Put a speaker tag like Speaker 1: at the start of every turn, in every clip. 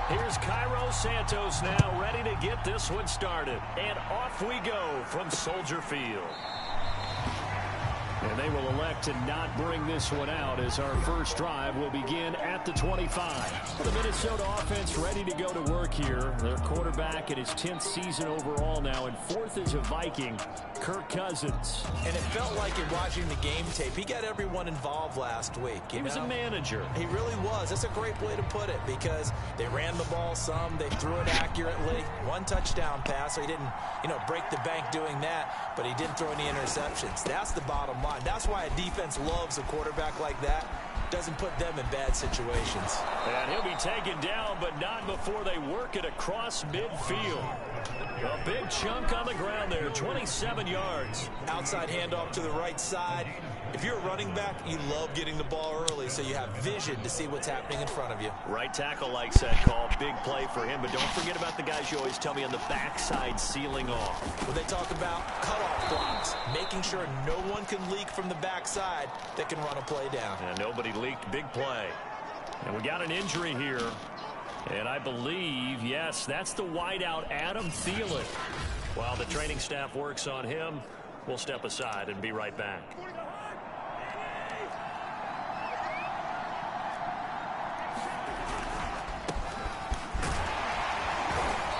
Speaker 1: Here's Cairo Santos now ready to get this one started. And off we go from Soldier Field. And they will elect to not bring this one out as our first drive will begin at the 25. The Minnesota offense ready to go to work here. Their quarterback in his 10th season overall now, and fourth is a Viking, Kirk Cousins.
Speaker 2: And it felt like in watching the game tape, he got everyone involved last week.
Speaker 1: He was a manager.
Speaker 2: He really was. That's a great way to put it because they ran the ball some, they threw it accurately. One touchdown pass, so he didn't, break the bank doing that, but he didn't throw any interceptions. That's the bottom line. That's why a defense loves a quarterback like that. Doesn't put them in bad situations.
Speaker 1: And he'll be taken down, but not before they work it across midfield. A big chunk on the ground there, 27 yards.
Speaker 2: Outside handoff to the right side. If you're a running back, you love getting the ball early so you have vision to see what's happening in front of you.
Speaker 1: Right tackle likes that call. Big play for him, but don't forget about the guys you always tell me on the backside sealing off.
Speaker 2: When they talk about cutoff blocks, making sure no one can leak from the backside that can run a play down.
Speaker 1: And nobody leaked. Big play. And we got an injury here. And I believe, yes, that's the wideout, Adam Thielen. While the training staff works on him, we'll step aside and be right back.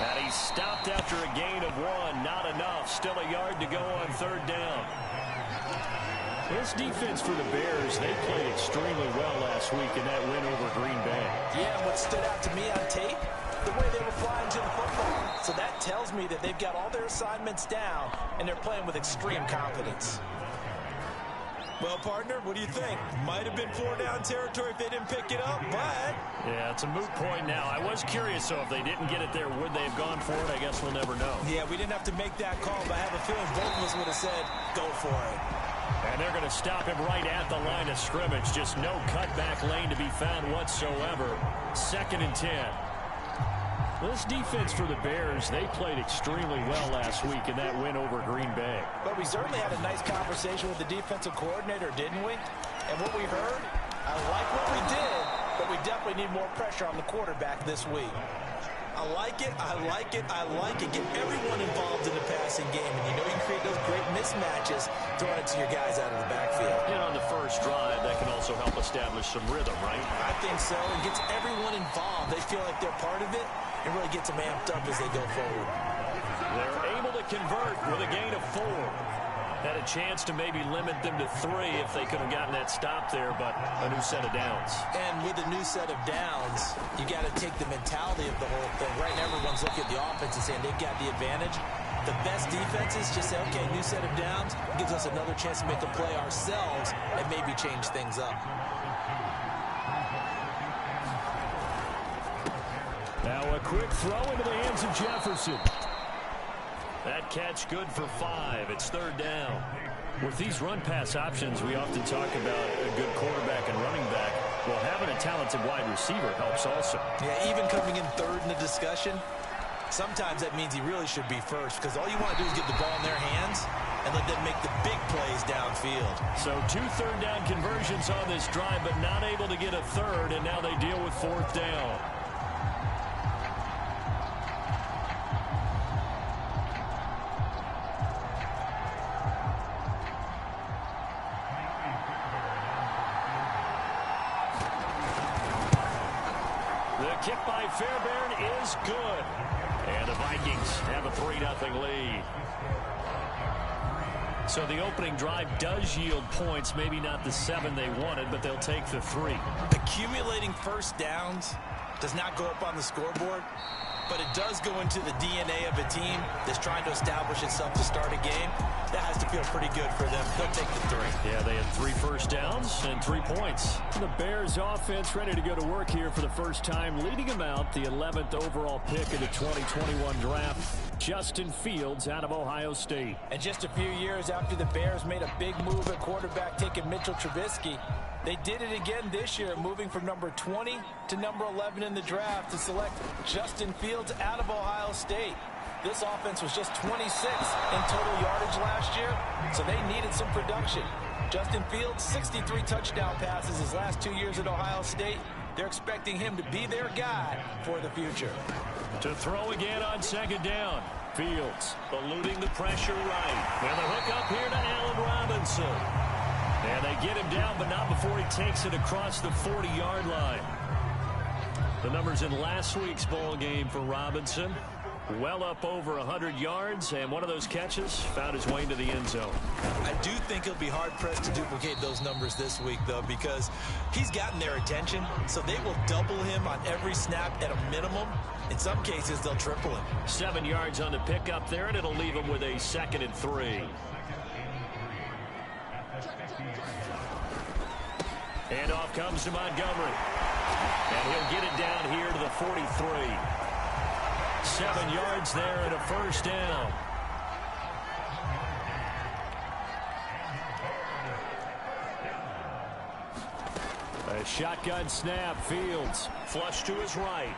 Speaker 1: And he's stopped after a gain of 1. Not enough. Still a yard to go on third down. This defense for the Bears, they played extremely well last week in that win over Green Bay.
Speaker 2: Yeah, what stood out to me on tape, the way they were flying to the football. So that tells me that they've got all their assignments down, and they're playing with extreme confidence. Well, partner, what do you think? Might have been 4-down territory if they didn't pick it up, but...
Speaker 1: Yeah, it's a moot point now. I was curious, so if they didn't get it there, would they have gone for it? I guess we'll never know.
Speaker 2: Yeah, we didn't have to make that call, but I have a feeling both of us would have said, go for it.
Speaker 1: And they're going to stop him right at the line of scrimmage. Just no cutback lane to be found whatsoever. 2nd and 10. This defense for the Bears, they played extremely well last week in that win over Green Bay.
Speaker 2: But we certainly had a nice conversation with the defensive coordinator, didn't we? And what we heard, I like what we did, but we definitely need more pressure on the quarterback this week. I like it, I like it, I like it. Get everyone involved in the passing game, and you can create those great mismatches throwing it to your guys out of the backfield.
Speaker 1: And on the first drive, that can also help establish some rhythm, right?
Speaker 2: I think so. It gets everyone involved. They feel like they're part of it, and really gets them amped up as they go forward.
Speaker 1: They're able to convert with a gain of 4. Had a chance to maybe limit them to 3 if they could have gotten that stop there, but a new set of downs.
Speaker 2: And with a new set of downs, you got to take the mentality of the whole thing. Right now, everyone's looking at the offense and saying they've got the advantage. The best defenses just say, okay, new set of downs, gives us another chance to make a play ourselves and maybe change things up.
Speaker 1: Now a quick throw into the hands of Jefferson. That catch good for 5. It's 3rd down. With these run-pass options, we often talk about a good quarterback and running back. Well, having a talented wide receiver helps also.
Speaker 2: Yeah, even coming in 3rd in the discussion, sometimes that means he really should be first because all you want to do is get the ball in their hands and let them make the big plays downfield.
Speaker 1: So 2 third-down conversions on this drive, but not able to get a 3rd, and now they deal with 4th down. Kick by Fairbairn is good. And the Vikings have a 3-0 lead. So the opening drive does yield points. Maybe not the 7 they wanted, but they'll take the 3.
Speaker 2: Accumulating first downs does not go up on the scoreboard, but it does go into the DNA of a team that's trying to establish itself to start a game. That has to feel pretty good for them. They'll take the 3.
Speaker 1: Yeah, they had 3 first downs and 3 points. The Bears offense ready to go to work here for the first time, leading them out, the 11th overall pick in the 2021 draft, Justin Fields out of Ohio State.
Speaker 2: And just a few years after the Bears made a big move at quarterback, taking Mitchell Trubisky, they did it again this year, moving from number 20 to number 11 in the draft to select Justin Fields out of Ohio State. This offense was just 26th in total yardage last year, so they needed some production. Justin Fields, 63 touchdown passes his last 2 years at Ohio State, They're expecting him to be their guy for the future.
Speaker 1: To throw again on second down. Fields eluding the pressure right. And the hook up here to Allen Robinson. And they get him down, but not before he takes it across the 40-yard line. The numbers in last week's ball game for Robinson. Well up over 100 yards, and one of those catches found his way into the end zone.
Speaker 2: I do think he'll be hard-pressed to duplicate those numbers this week, though, because he's gotten their attention, so they will double him on every snap at a minimum. In some cases, they'll triple him.
Speaker 1: 7 yards on the pickup there, and it'll leave him with a 2nd and 3. And off comes to Montgomery. And he'll get it down here to the 43. 7 yards there and a first down. A shotgun snap. Fields flush to his right.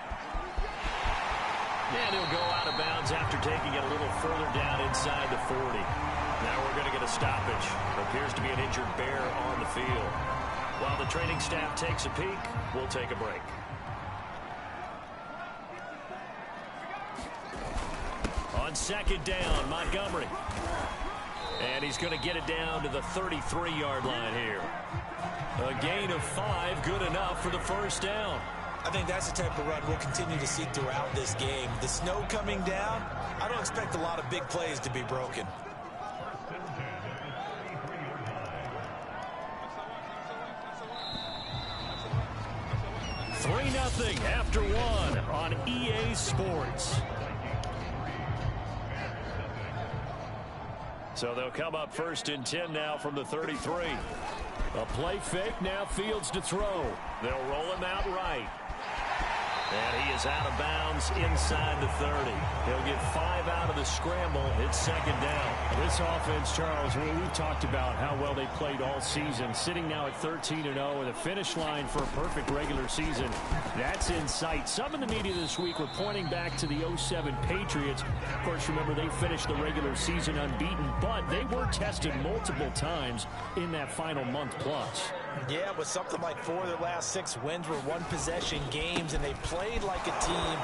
Speaker 1: And he'll go out of bounds after taking it a little further down inside the 40. Now we're going to get a stoppage. Appears to be an injured bear on the field. While the training staff takes a peek, we'll take a break. On second down, Montgomery. And he's going to get it down to the 33-yard line here. A gain of 5, good enough for the first down.
Speaker 2: I think that's the type of run we'll continue to see throughout this game. The snow coming down, I don't expect a lot of big plays to be broken.
Speaker 1: Three 0 after one on EA Sports. So they'll come up 1st and 10 now from the 33. A play fake, now Fields to throw. They'll roll him out right. And he is out of bounds inside the 30. He'll get 5 out of the scramble. It's second down.
Speaker 3: This offense, Charles, we've talked about how well they played all season. Sitting now at 13-0 with a finish line for a perfect regular season. That's in sight. Some in the media this week were pointing back to the 07 Patriots. Of course, remember, they finished the regular season unbeaten, but they were tested multiple times in that final month plus.
Speaker 2: Yeah, but something like 4 of their last 6 wins were one-possession games, and they played like a team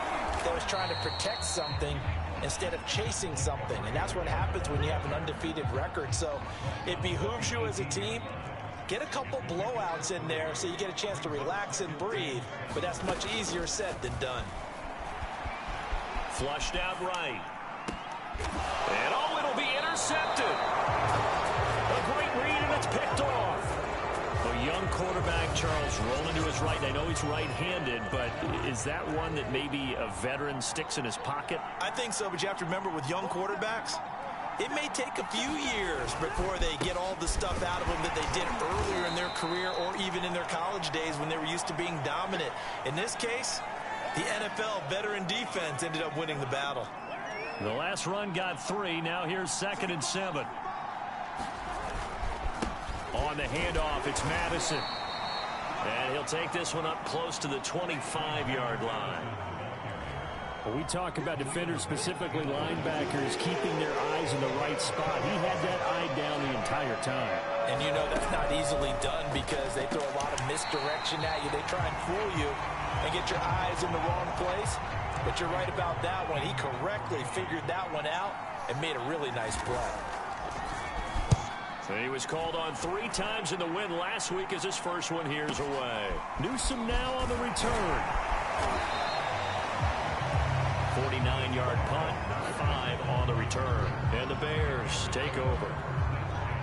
Speaker 2: that was trying to protect something instead of chasing something. And that's what happens when you have an undefeated record. So it behooves you as a team, get a couple blowouts in there so you get a chance to relax and breathe. But that's much easier said than done.
Speaker 1: Flushed out right. And oh, it'll be intercepted. A great read, and it's picked off. A young quarterback, Charles, rolling to his right. I know he's right-handed, but is that one that maybe a veteran sticks in his pocket?
Speaker 2: I think so, but you have to remember with young quarterbacks, it may take a few years before they get all the stuff out of them that they did earlier in their career or even in their college days when they were used to being dominant. In this case, the NFL veteran defense ended up winning the battle.
Speaker 1: The last run got 3. Now here's 2nd and 7. On the handoff, it's Madison. And he'll take this one up close to the 25-yard line.
Speaker 3: When we talk about defenders, specifically linebackers, keeping their eyes in the right spot, he had that eye down the entire time.
Speaker 2: And you know that's not easily done because they throw a lot of misdirection at you. They try and fool you and get your eyes in the wrong place. But you're right about that one. He correctly figured that one out and made a really nice play.
Speaker 1: So he was called on 3 times in the win last week as his first one here's away. Newsome now on the return. 49-yard punt, 5 on the return. And the Bears take over.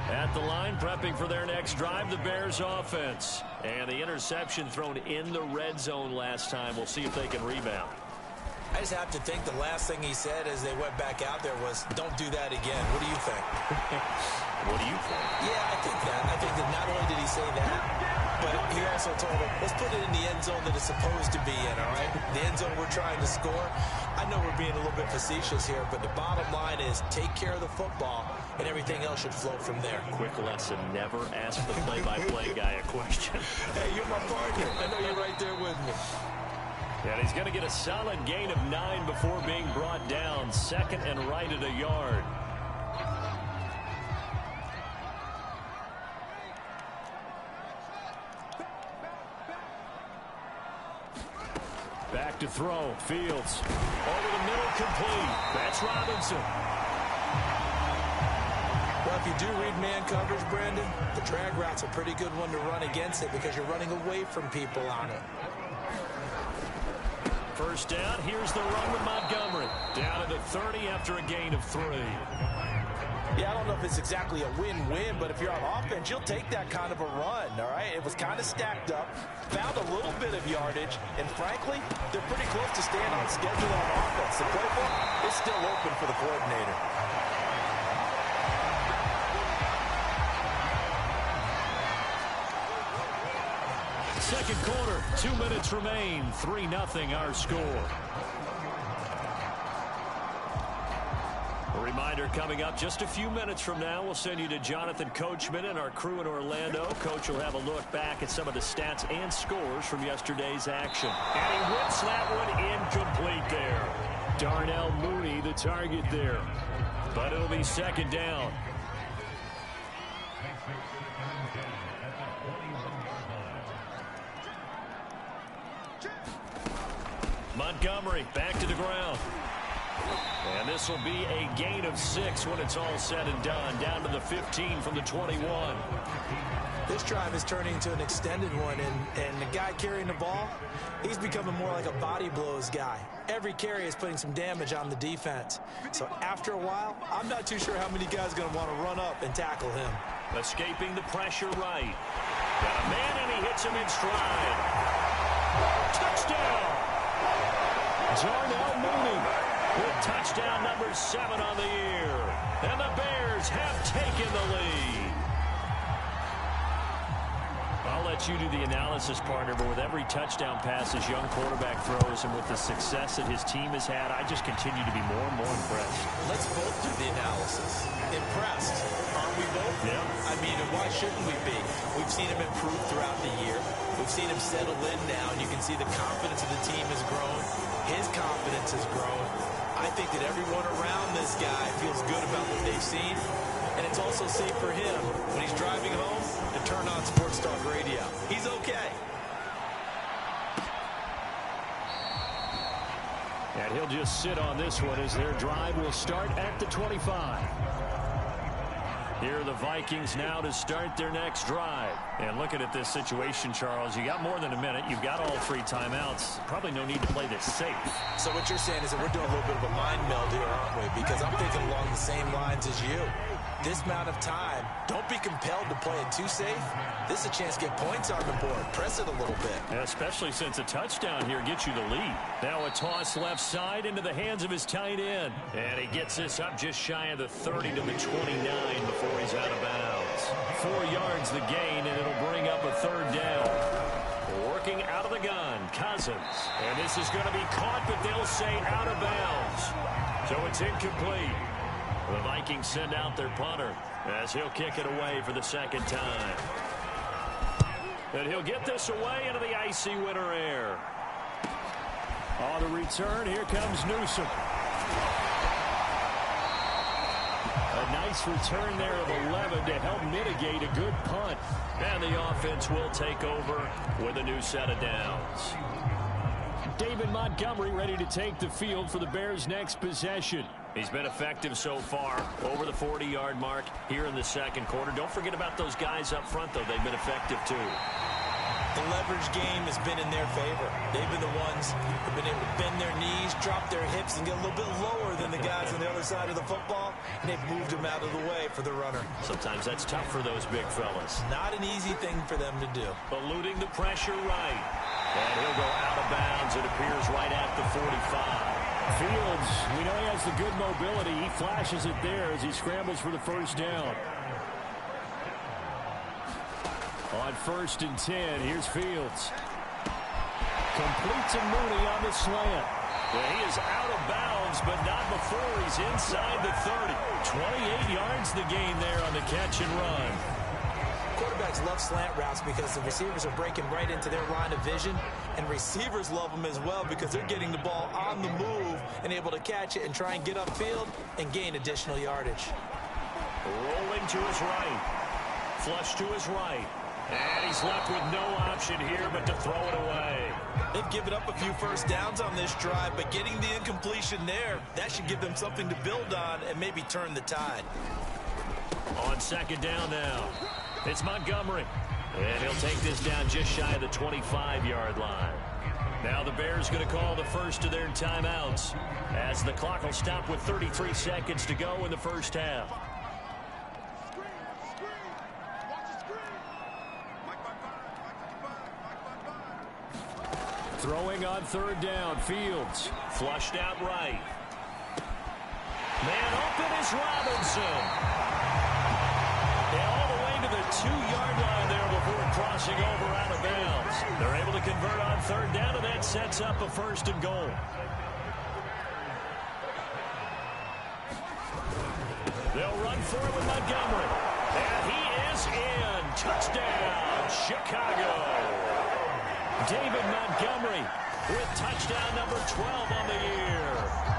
Speaker 1: At the line, prepping for their next drive, the Bears offense. And the interception thrown in the red zone last time. We'll see if they can rebound.
Speaker 2: I just have to think the last thing he said as they went back out there was, don't do that again. What do you think?
Speaker 1: What do you think?
Speaker 2: Yeah, I think that. I think that not only did he say that, but he also told him, let's put it in the end zone that it's supposed to be in, all right? The end zone we're trying to score. I know we're being a little bit facetious here, but the bottom line is take care of the football, and everything else should flow from there.
Speaker 1: Quick lesson, never ask the play-by-play guy a question.
Speaker 2: Hey, you're my partner. I know you're right there with me.
Speaker 1: And he's going to get a solid gain of 9 before being brought down. 2nd and right at a yard.
Speaker 3: back to throw. Fields.
Speaker 1: Over the middle, complete. That's Robinson.
Speaker 2: Well, if you do read man coverage, Brandon, the drag route's a pretty good one to run against it because you're running away from people on it.
Speaker 1: First down, here's the run with Montgomery. Down to the 30 after a gain of 3.
Speaker 2: Yeah, I don't know if it's exactly a win-win, but if you're on offense, you'll take that kind of a run, all right? It was kind of stacked up, found a little bit of yardage, and frankly, they're pretty close to staying on schedule on offense. The playbook is still open for the coordinator.
Speaker 3: Second quarter, 2 minutes remain. 3-0 our score.
Speaker 1: A reminder coming up just a few minutes from now. We'll send you to Jonathan Coachman and our crew in Orlando. Coach will have a look back at some of the stats and scores from yesterday's action. And he whips that one incomplete there.
Speaker 3: Darnell Mooney, the target there.
Speaker 1: But it'll be second down. Montgomery back to the ground. And this will be a gain of 6 when it's all said and done. Down to the 15 from the 21.
Speaker 2: This drive is turning into an extended one, and the guy carrying the ball, he's becoming more like a body blows guy. Every carry is putting some damage on the defense. So after a while, I'm not too sure how many guys are going to want to run up and tackle him.
Speaker 1: Escaping the pressure right. Got a man, and he hits him in stride. Touchdown!
Speaker 3: Darnell Mooney
Speaker 1: with touchdown number 7 on the year. And the Bears have taken the lead. I'll let you do the analysis, partner, but with every touchdown pass this young quarterback throws and with the success that his team has had, I just continue to be more and more impressed.
Speaker 2: Let's both do the analysis. Impressed, aren't we both?
Speaker 1: Yeah.
Speaker 2: I mean, and why shouldn't we be? We've seen him improve throughout the year. We've seen him settle in now, and you can see the confidence of the team has grown. His confidence has grown. I think that everyone around this guy feels good about what they've seen. And it's also safe for him when he's driving home to turn on Sports Talk Radio. He's okay.
Speaker 3: And he'll just sit on this one as their drive will start at the 25.
Speaker 1: Here are the Vikings now to start their next drive. And looking at this situation, Charles, you got more than a minute. You've got all 3 timeouts. Probably no need to play this safe. So what you're saying is that we're doing a little bit of a mind meld here, aren't we? Because I'm thinking along the same lines as you. This amount of time, don't be compelled to play it too safe. This is a chance to get points on the board. Press it a little bit.
Speaker 3: Yeah, especially since a touchdown here gets you the lead.
Speaker 1: Now a toss left side into the hands of his tight end. And he gets this up just shy of the 30 to the 29 before he's out of bounds.
Speaker 3: 4 yards the gain, and it'll bring up a third down.
Speaker 1: Working out of the gun, Cousins. And this is going to be caught, but they'll say out of bounds. So it's incomplete. The Vikings send out their punter as he'll kick it away for the second time. And he'll get this away into the icy winter air.
Speaker 3: On the return, here comes Newsom. A nice return there of 11 to help mitigate a good punt.
Speaker 1: And the offense will take over with a new set of downs.
Speaker 3: David Montgomery ready to take the field for the Bears' next possession.
Speaker 1: He's been effective so far, over the 40-yard mark here in the second quarter. Don't forget about those guys up front, though. They've been effective, too.
Speaker 2: The leverage game has been in their favor. They've been the ones who've been able to bend their knees, drop their hips, and get a little bit lower than the guys on the other side of the football, and they've moved them out of the way for the runner.
Speaker 1: Sometimes that's tough for those big fellas.
Speaker 2: Not an easy thing for them to do.
Speaker 1: Eluding the pressure right. And he'll go out of bounds, it appears, right at the 45.
Speaker 3: Fields, we know he has the good mobility. He flashes it there as he scrambles for the first down. On 1st and 10, here's Fields. Complete to Mooney on the slant.
Speaker 1: Well, he is out of bounds, but not before he's inside the 30. 28 yards the gain there on the catch and run.
Speaker 2: Quarterbacks love slant routes because the receivers are breaking right into their line of vision, and receivers love them as well because they're getting the ball on the move and able to catch it and try and get upfield and gain additional yardage.
Speaker 1: Rolling to his right. Flush to his right. And he's left with no option here but to throw it away.
Speaker 2: They've given up a few first downs on this drive, but getting the incompletion there, that should give them something to build on and maybe turn the tide.
Speaker 1: On second down now, it's Montgomery. And he'll take this down just shy of the 25-yard line. Now the Bears going to call the first of their timeouts as the clock will stop with 33 seconds to go in the first half.
Speaker 3: Throwing on third down, Fields.
Speaker 1: Flushed out right. Man open is Robinson. All the way to the 2-yard line there before crossing over out of bounds. They're able to convert on third down, and that sets up a first and goal. They'll run for it with Montgomery. And he is in. Touchdown, Chicago. David Montgomery with touchdown number 12 on the year.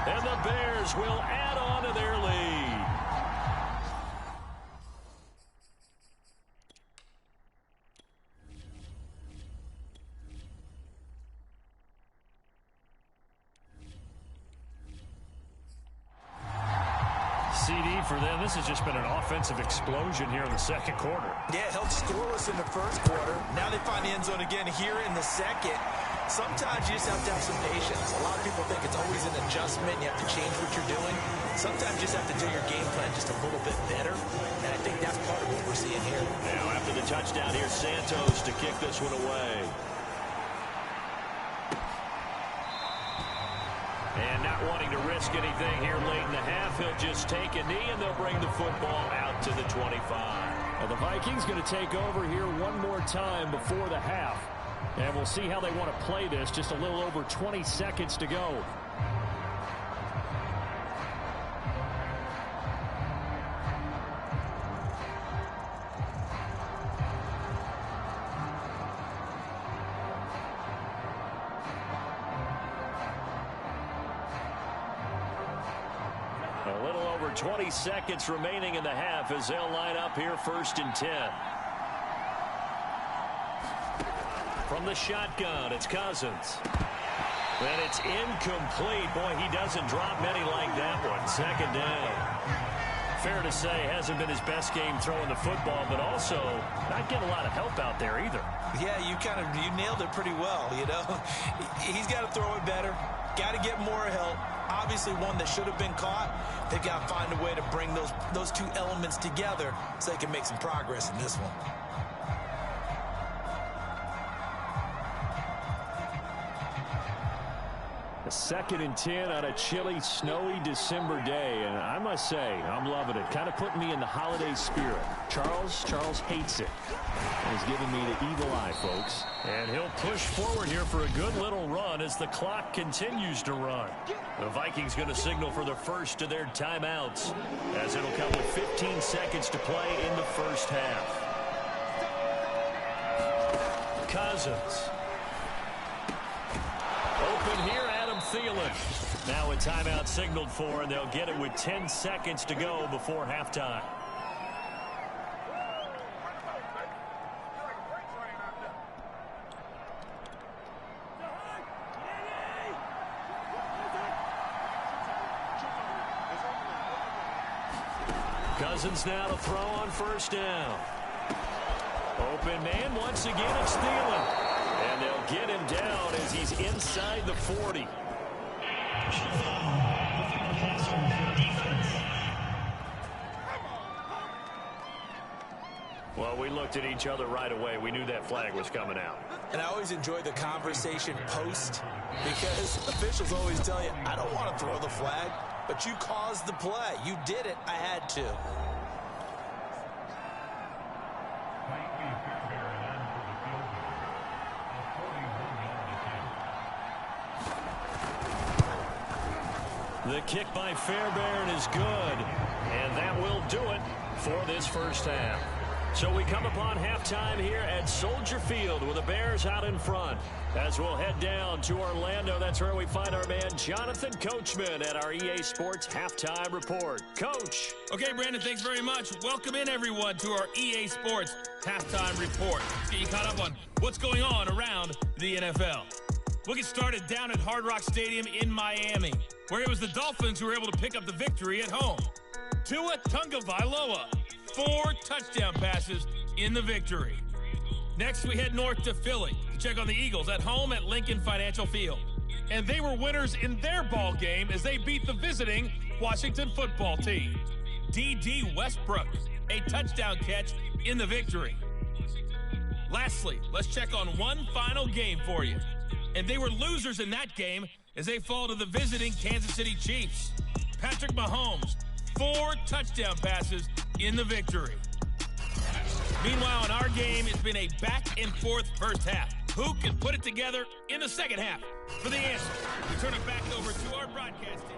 Speaker 1: And the Bears will add on to their lead. CD for them. This has just been an offensive explosion here in the second quarter.
Speaker 2: Yeah, held scoreless in the first quarter. Now they find the end zone again here in the second. Sometimes you just have to have some patience. A lot of people think it's always an adjustment. You have to change what you're doing. Sometimes you just have to do your game plan just a little bit better. And I think that's part of what we're seeing here.
Speaker 1: Now after the touchdown, here's Santos to kick this one away. And not wanting to risk anything here late in the half, he'll just take a knee, and they'll bring the football out to the 25.
Speaker 3: Well, the Vikings going to take over here one more time before the half. And we'll see how they want to play this. Just a little over 20 seconds to go.
Speaker 1: A little over 20 seconds remaining in the half as they'll line up here first and 10. From the shotgun, it's Cousins. And it's incomplete. Boy, he doesn't drop many like that one. Second down. Fair to say, hasn't been his best game throwing the football, but also not getting a lot of help out there either.
Speaker 2: Yeah, you nailed it pretty well, you know. He's got to throw it better. Got to get more help. Obviously one that should have been caught. They've got to find a way to bring those two elements together so they can make some progress in this one.
Speaker 3: Second and 10 on a chilly, snowy December day. And I must say, I'm loving it. Kind of putting me in the holiday spirit. Charles hates it. And he's giving me the evil eye, folks.
Speaker 1: And he'll push forward here for a good little run as the clock continues to run. The Vikings going to signal for the first of their timeouts as it'll come with 15 seconds to play in the first half. Cousins. Open here, Adam Thielen. Now a timeout signaled for, and they'll get it with 10 seconds to go before halftime. Cousins now to throw on first down. Open man once again, it's Thielen. And they'll get him down as he's inside the 40. Well, we looked at each other right away. We knew that flag was coming out.
Speaker 2: And I always enjoy the conversation post because officials always tell you, I don't want to throw the flag, but you caused the play. You did it. I had to. The kick by Fairbairn is good, and that will do it for this first half.
Speaker 1: So we come upon halftime here at Soldier Field with the Bears out in front. As we'll head down to Orlando, that's where we find our man Jonathan Coachman at our EA Sports Halftime Report. Coach.
Speaker 4: Okay, Brandon, thanks very much. Welcome in, everyone, to our EA Sports Halftime Report. Let's get you caught up on what's going on around the NFL. We'll get started down at Hard Rock Stadium in Miami, where it was the Dolphins who were able to pick up the victory at home. Tua Tagovailoa, 4 touchdown passes in the victory. Next, we head north to Philly to check on the Eagles at home at Lincoln Financial Field. And they were winners in their ball game as they beat the visiting Washington football team. D.D. Westbrook, a touchdown catch in the victory. Lastly, let's check on one final game for you. And they were losers in that game as they fall to the visiting Kansas City Chiefs. Patrick Mahomes, 4 touchdown passes in the victory. Meanwhile, in our game, it's been a back-and-forth first half. Who can put it together in the second half? For the answer, we turn it back over to our broadcast team.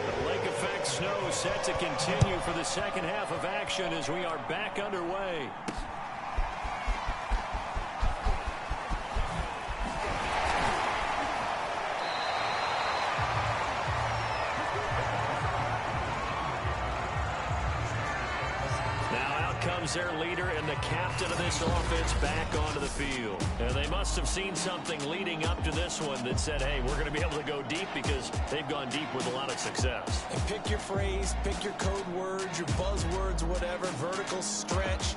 Speaker 1: The lake effect snow set to continue for the second half of action as we are back underway. Comes their leader and the captain of this offense back onto the field. And they must have seen something leading up to this one that said, hey, we're going to be able to go deep because they've gone deep with a lot of success.
Speaker 2: And pick your phrase, pick your code words, your buzzwords, whatever, vertical stretch,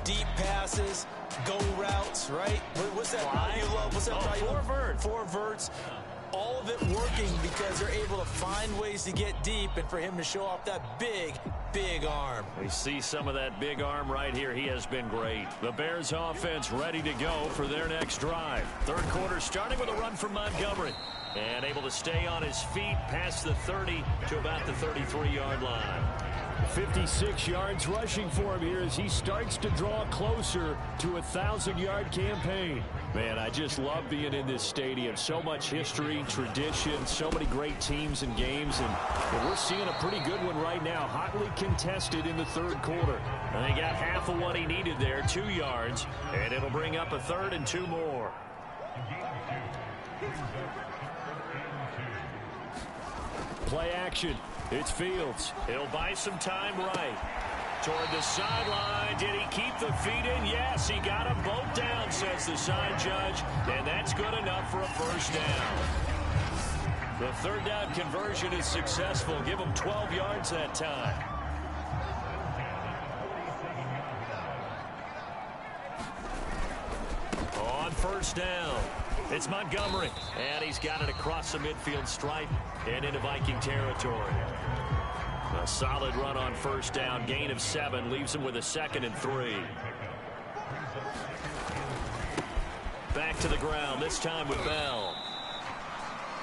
Speaker 2: deep passes, go routes, right? What's that route you love? What's that route you love?
Speaker 1: 4 verts.
Speaker 2: 4 verts. All of it working because they're able to find ways to get deep and for him to show off that big, big arm.
Speaker 1: We see some of that big arm right here. He has been great. The Bears offense ready to go for their next drive. Third quarter starting with a run from Montgomery. And able to stay on his feet past the 30 to about the 33-yard line.
Speaker 3: 56 yards rushing for him here as he starts to draw closer to a 1,000-yard campaign. Man, I just love being in this stadium. So much history, tradition, so many great teams and games. And we're seeing a pretty good one right now. Hotly contested in the third quarter.
Speaker 1: And they got half of what he needed there, 2 yards. And it'll bring up a 3rd and 2 more.
Speaker 3: Play action. It's Fields.
Speaker 1: He'll buy some time right. Toward the sideline. Did he keep the feet in? Yes, he got them both down, says the side judge. And that's good enough for a first down. The third down conversion is successful. Give him 12 yards that time. On first down, it's Montgomery. And he's got it across the midfield stripe and into Viking territory. A solid run on first down. Gain of 7 leaves him with a 2nd and 3. Back to the ground, this time with Bell.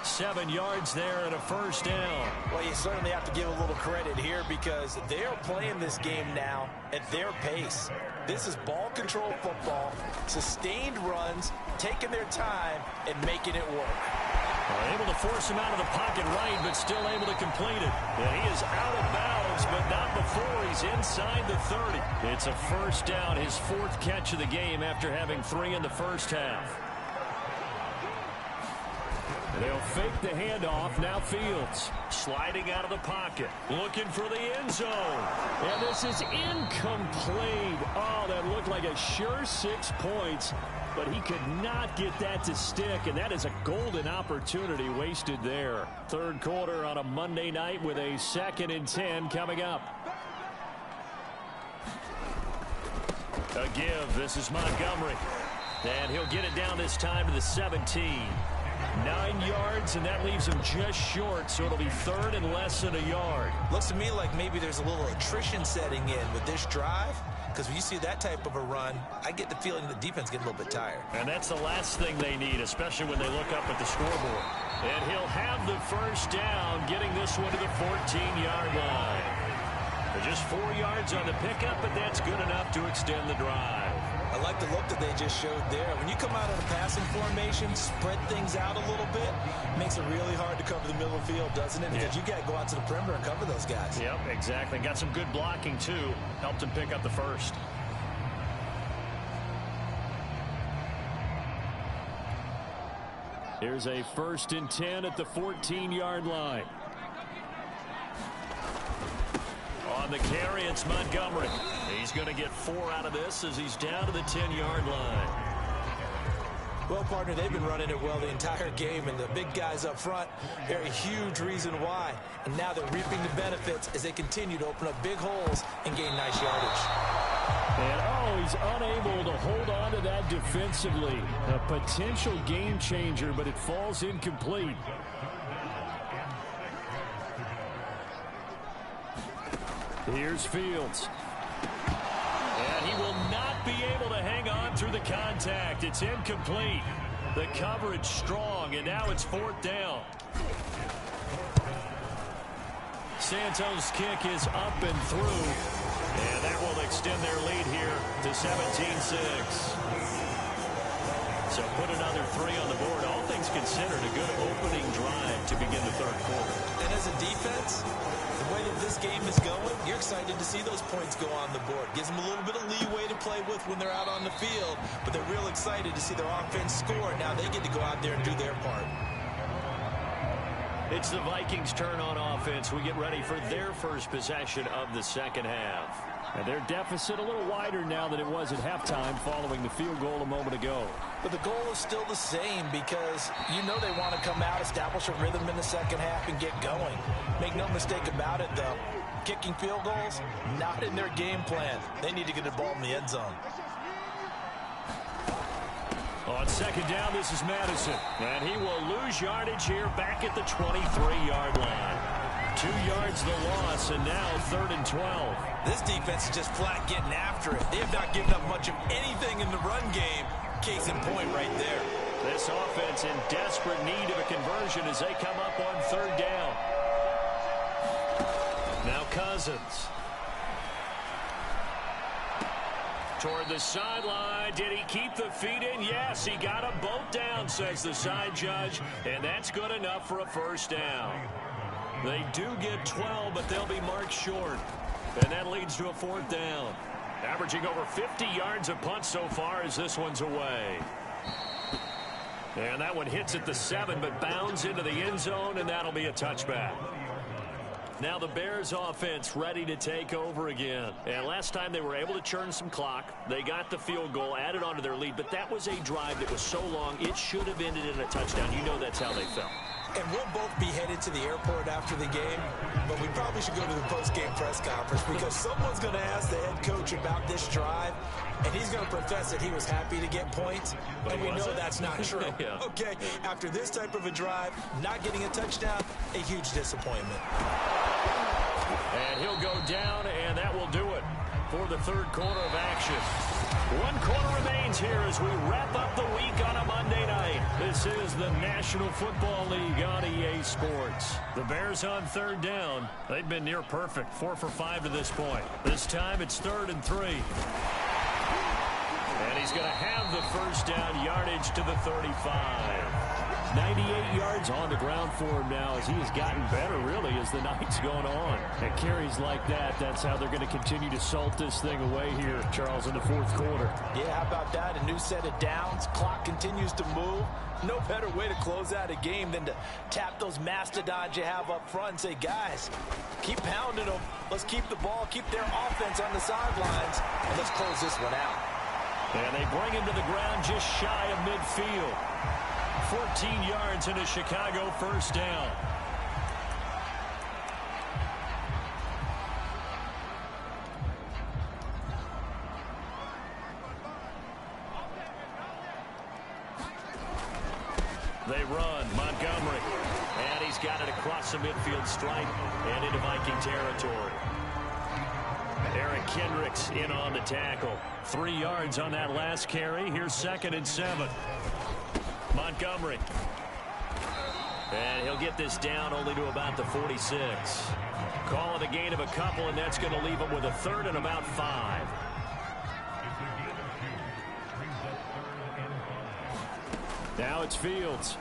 Speaker 1: 7 yards there and a first down.
Speaker 2: Well, you certainly have to give a little credit here because they're playing this game now at their pace. This is ball control football, sustained runs, taking their time and making it work.
Speaker 1: Able to force him out of the pocket right, but still able to complete it. And he is out of bounds, but not before he's inside the 30. It's a first down, his 4th catch of the game after having 3 in the first half.
Speaker 3: They'll fake the handoff. Now Fields.
Speaker 1: Sliding out of the pocket. Looking for the end zone.
Speaker 3: And this is incomplete. Oh, that looked like a sure 6 points. But he could not get that to stick, and that is a golden opportunity wasted there. Third quarter on a Monday night with a 2nd and 10 coming up.
Speaker 1: A give. This is Montgomery. And he'll get it down this time to the 17. 9 yards, and that leaves him just short, so it'll be 3rd and less than a yard.
Speaker 2: Looks to me like maybe there's a little attrition setting in with this drive. Because when you see that type of a run, I get the feeling the defense gets a little bit tired.
Speaker 1: And that's the last thing they need, especially when they look up at the scoreboard. And he'll have the first down, getting this one to the 14-yard line. Just 4 yards on the pickup, but that's good enough to extend the drive.
Speaker 2: I like the look that they just showed there. When you come out of a passing formation, spread things out a little bit, makes it really hard to cover the middle of the field, doesn't it? Because you got to go out to the perimeter and cover those guys.
Speaker 3: Yep, exactly. Got some good blocking, too. Helped him pick up the first. Here's a 1st and 10 at the 14-yard line. On the carry, it's Montgomery. He's going to get 4 out of this as he's down to the 10-yard line.
Speaker 2: Well, partner, they've been running it well the entire game, and the big guys up front, they're a huge reason why. And now they're reaping the benefits as they continue to open up big holes and gain nice yardage.
Speaker 3: And, he's unable to hold on to that defensively. A potential game changer, but it falls incomplete. Here's Fields. And he will not be able to hang on through the contact. It's incomplete. The coverage strong, and now it's 4th down. Santos' kick is up and through. And that will extend their lead here to 17-6. So put another 3 on the board. All things considered, a good opening drive to begin the 3rd quarter.
Speaker 2: And as a defense, the way that this game is going, you're excited to see those points go on the board. Gives them a little bit of leeway to play with when they're out on the field, but they're real excited to see their offense score. Now they get to go out there and do their part.
Speaker 3: It's the Vikings' turn on offense. We get ready for their first possession of the 2nd half. And their deficit a little wider now than it was at halftime following the field goal a moment ago.
Speaker 2: But the goal is still the same because you know they want to come out, establish a rhythm in the 2nd half, and get going. Make no mistake about it, though. Kicking field goals, not in their game plan. They need to get the ball in the end zone.
Speaker 3: On 2nd down, this is Madison. And he will lose yardage here back at the 23-yard line. 2 yards the loss, and now 3rd and 12.
Speaker 2: This defense is just flat getting after it. They have not given up much of anything in the run game. Case in point right there.
Speaker 3: This offense in desperate need of a conversion as they come up on 3rd down. Now Cousins. Toward the sideline. Did he keep the feet in? Yes, he got them both down, says the side judge. And that's good enough for a 1st down. They do get 12, but they'll be marked short. And that leads to a 4th down. Averaging over 50 yards a punt so far as this one's away. And that one hits at the 7, but bounds into the end zone, and that'll be a touchback. Now the Bears offense ready to take over again. And last time they were able to churn some clock. They got the field goal, added on to their lead, but that was a drive that was so long it should have ended in a touchdown. You know that's how they felt.
Speaker 2: And we'll both be headed to the airport after the game, but we probably should go to the post-game press conference because someone's going to ask the head coach about this drive, and he's going to profess that he was happy to get points, and we know that's not true.
Speaker 3: Yeah.
Speaker 2: Okay, after this type of a drive, not getting a touchdown, a huge disappointment.
Speaker 3: And he'll go down, and that will do it for the 3rd quarter of action. 1 quarter remains here as we wrap up the week on a Monday night. This is the National Football League on EA Sports. The Bears on 3rd down. They've been near perfect, 4 for 5 to this point. This time it's 3rd and 3. And he's going to have the 1st down yardage to the 35. 98 yards on the ground for him now as he has gotten better, really, as the night's going on. And carries like that, that's how they're going to continue to salt this thing away here, Charles, in the 4th quarter.
Speaker 2: Yeah, how about that? A new set of downs. Clock continues to move. No better way to close out a game than to tap those mastodons you have up front and say, guys, keep pounding them. Let's keep the ball, keep their offense on the sidelines, and let's close this one out.
Speaker 3: And they bring him to the ground just shy of midfield. 14 yards and a Chicago 1st down. They run. Montgomery. And he's got it across the midfield stripe and into Viking territory. Eric Kendricks in on the tackle. 3 yards on that last carry. Here's 2nd and 7. Montgomery. And he'll get this down only to about the 46. Call it a gain of a couple, and that's going to leave him with a 3rd and about 5. Now it's Fields.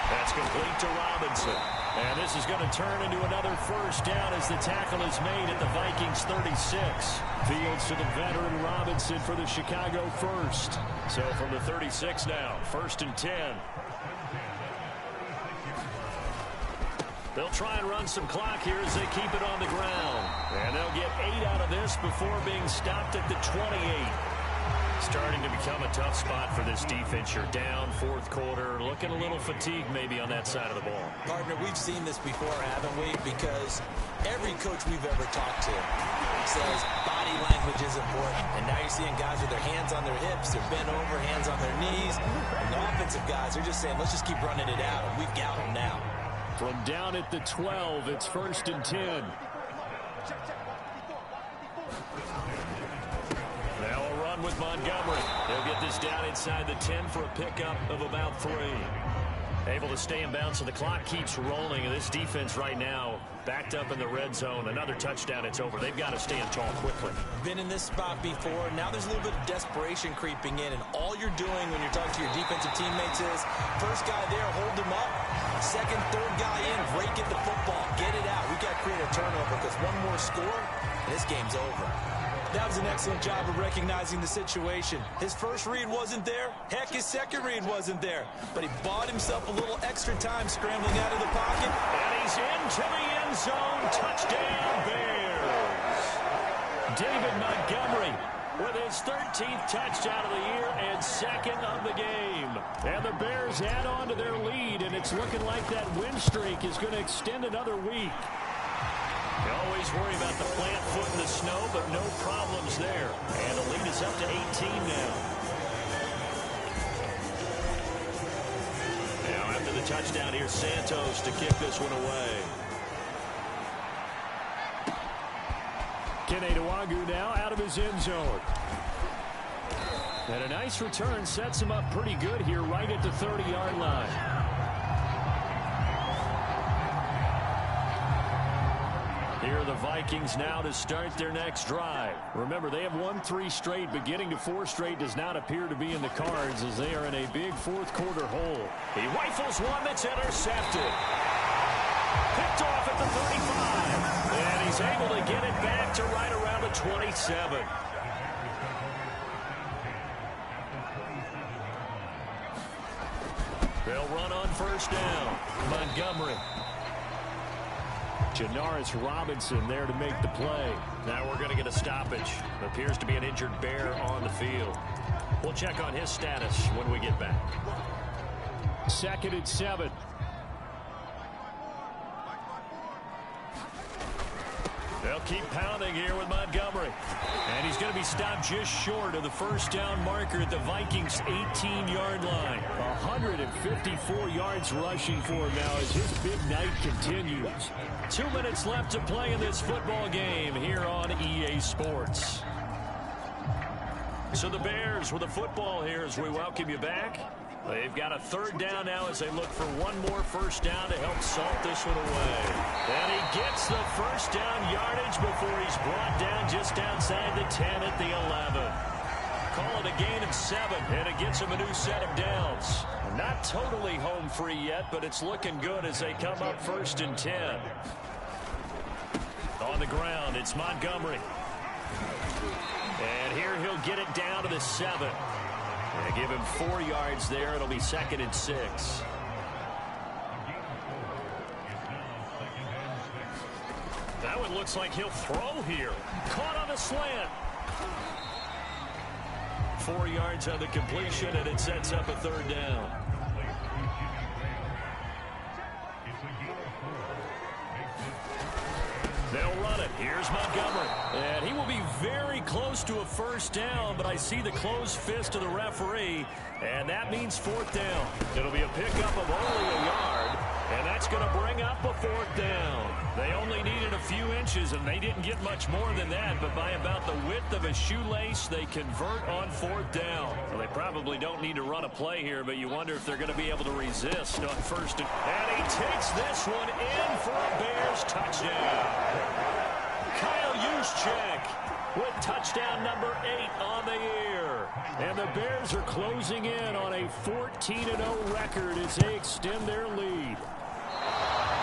Speaker 1: That's complete to Robinson. And this is going to turn into another first down as the tackle is made at the Vikings 36.
Speaker 3: Fields to the veteran Robinson for the Chicago first.
Speaker 1: So from the 36 now, 1st and 10. They'll try and run some clock here as they keep it on the ground. And they'll get 8 out of this before being stopped at the 28. Starting to become a tough spot for this defense. You're down 4th quarter, looking a little fatigued maybe on that side of the ball.
Speaker 2: Partner, we've seen this before, haven't we? Because every coach we've ever talked to says body language is important. And now you're seeing guys with their hands on their hips, they're bent over, hands on their knees. And the offensive guys are just saying, let's just keep running it out, and we've got them now.
Speaker 3: From down at the 12, it's 1st and 10.
Speaker 1: Now a run with Montgomery. They'll get this down inside the 10 for a pickup of about 3. Able to stay in bounds, so the clock keeps rolling. And this defense right now backed up in the red zone. Another touchdown, it's over. They've got to stand tall quickly.
Speaker 2: Been in this spot before. Now there's a little bit of desperation creeping in. And all you're doing when you're talking to your defensive teammates is, first guy there, hold him up. Second, third guy in, break it the football. Get it out. We've got to create a turnover because one more score, and this game's over. That was an excellent job of recognizing the situation. His first read wasn't there. Heck, his second read wasn't there. But he bought himself a little extra time scrambling out of the pocket.
Speaker 1: And he's into the end zone. Touchdown, Bears. David Montgomery with his 13th touchdown of the year and 2nd of the game.
Speaker 3: And the Bears add on to their lead, and it's looking like that win streak is going to extend another week.
Speaker 1: You always worry about the plant foot in the snow, but no problems there. And the lead is up to 18 now. Now after the touchdown, here's Santos to kick this one away.
Speaker 3: Kene Nwangwu now out of his end zone. And a nice return sets him up pretty good here right at the 30-yard line.
Speaker 1: Here are the Vikings now to start their next drive.
Speaker 3: Remember, they have won 3 straight, but getting to 4 straight does not appear to be in the cards as they are in a big 4th quarter hole.
Speaker 1: He rifles one that's intercepted. Picked off at the 35. And he's able to get it back to right around the 27. They'll run on first down. Montgomery.
Speaker 3: Janaris Robinson there to make the play.
Speaker 1: Now we're going to get a stoppage. Appears to be an injured Bear on the field. We'll check on his status when we get back.
Speaker 3: 2nd and 7.
Speaker 1: They'll keep pounding here with Montgomery.
Speaker 3: And he's going to be stopped just short of the first down marker at the Vikings' 18-yard line. 154 yards rushing for him now as his big night continues.
Speaker 1: 2 minutes left to play in this football game here on EA Sports. So the Bears with the football here as we welcome you back. They've got a 3rd down now as they look for one more first down to help salt this one away. And he gets the first down yardage before he's brought down just outside the 10 at the 11. Call it a gain of 7, and it gets him a new set of downs. Not totally home free yet, but it's looking good as they come up 1st and 10. On the ground, it's Montgomery. And here he'll get it down to the 7. And give him 4 yards there. It'll be 2nd and 6. That one looks like he'll throw here. Caught on the slant. 4 yards on the completion, and it sets up a 3rd down. They'll run it. Here's Montgomery. And he will be very close to a first down, but I see the closed fist of the referee, and that means 4th down. It'll be a pickup of only a yard, and that's going to bring up a 4th down. They only needed a few inches, and they didn't get much more than that, but by about the width of a shoelace, they convert on 4th down. Well, they probably don't need to run a play here, but you wonder if they're going to be able to resist on 1st and... And he takes this one in for a Bears touchdown. Kyle Juszczyk with touchdown number 8 on the year.
Speaker 3: And the Bears are closing in on a 14-0 record as they extend their lead.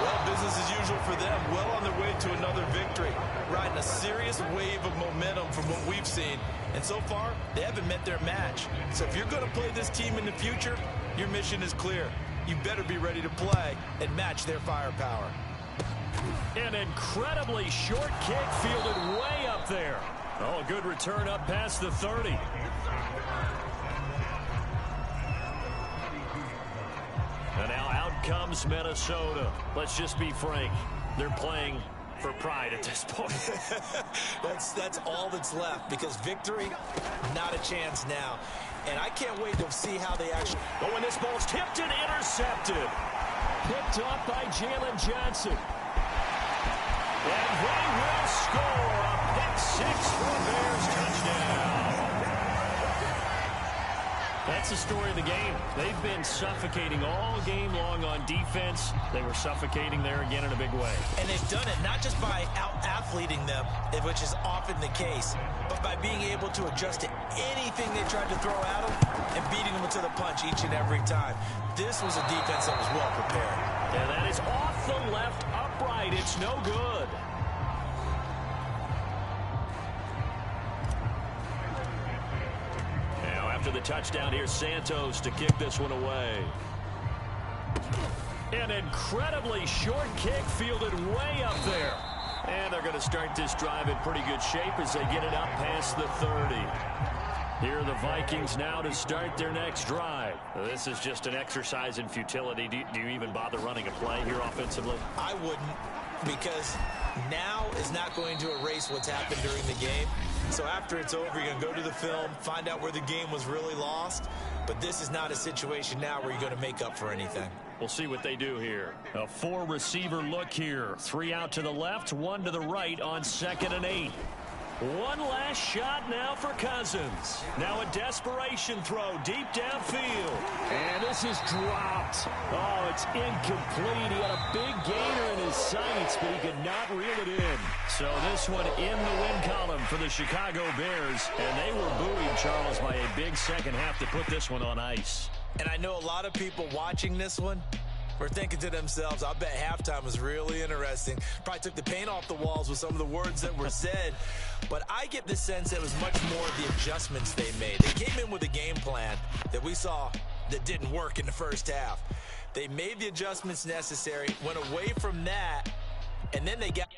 Speaker 2: Well, business as usual for them. Well on their way to another victory. Riding a serious wave of momentum from what we've seen. And so far, they haven't met their match. So if you're going to play this team in the future, your mission is clear. You better be ready to play and match their firepower.
Speaker 3: An incredibly short kick fielded way up there. Oh, a good return up past the 30. And now out comes Minnesota. Let's just be frank. They're playing for pride at this point.
Speaker 2: That's all that's left, because victory, not a chance now. And I can't wait to see how they actually...
Speaker 3: Oh, and this ball's tipped and intercepted. Picked up by Jalen Johnson. And they will score a pick six for a Bears touchdown. That's the story of the game. They've been suffocating all game long on defense. They were suffocating there again in a big way.
Speaker 2: And they've done it not just by out-athleting them, which is often the case, but by being able to adjust to anything they tried to throw at them and beating them to the punch each and every time. This was a defense that was well prepared.
Speaker 3: And that is off the left upright. It's no good. After the touchdown, here's Santos to kick this one away. An incredibly short kick fielded way up there. And they're going to start this drive in pretty good shape as they get it up past the 30. Here are the Vikings now to start their next drive. This is just an exercise in futility. Do you even bother running a play here offensively?
Speaker 2: I wouldn't, because now is not going to erase what's happened during the game. So after it's over, you're going to go to the film, find out where the game was really lost. But this is not a situation now where you're going to make up for anything.
Speaker 3: We'll see what they do here. A four-receiver look here. 3 out to the left, 1 to the right on 2nd and 8. One last shot now for Cousins. Now a desperation throw deep downfield. And this is dropped. Oh, it's incomplete. He had a big gainer in his sights, but he could not reel it in. So this one in the win column for the Chicago Bears. And they were buoyed, Charles, by a big second half to put this one on ice.
Speaker 2: And I know a lot of people watching this one were thinking to themselves, I bet halftime was really interesting. Probably took the paint off the walls with some of the words that were said. But I get the sense it was much more of the adjustments they made. They came in with a game plan that we saw that didn't work in the first half. They made the adjustments necessary, went away from that, and then they got...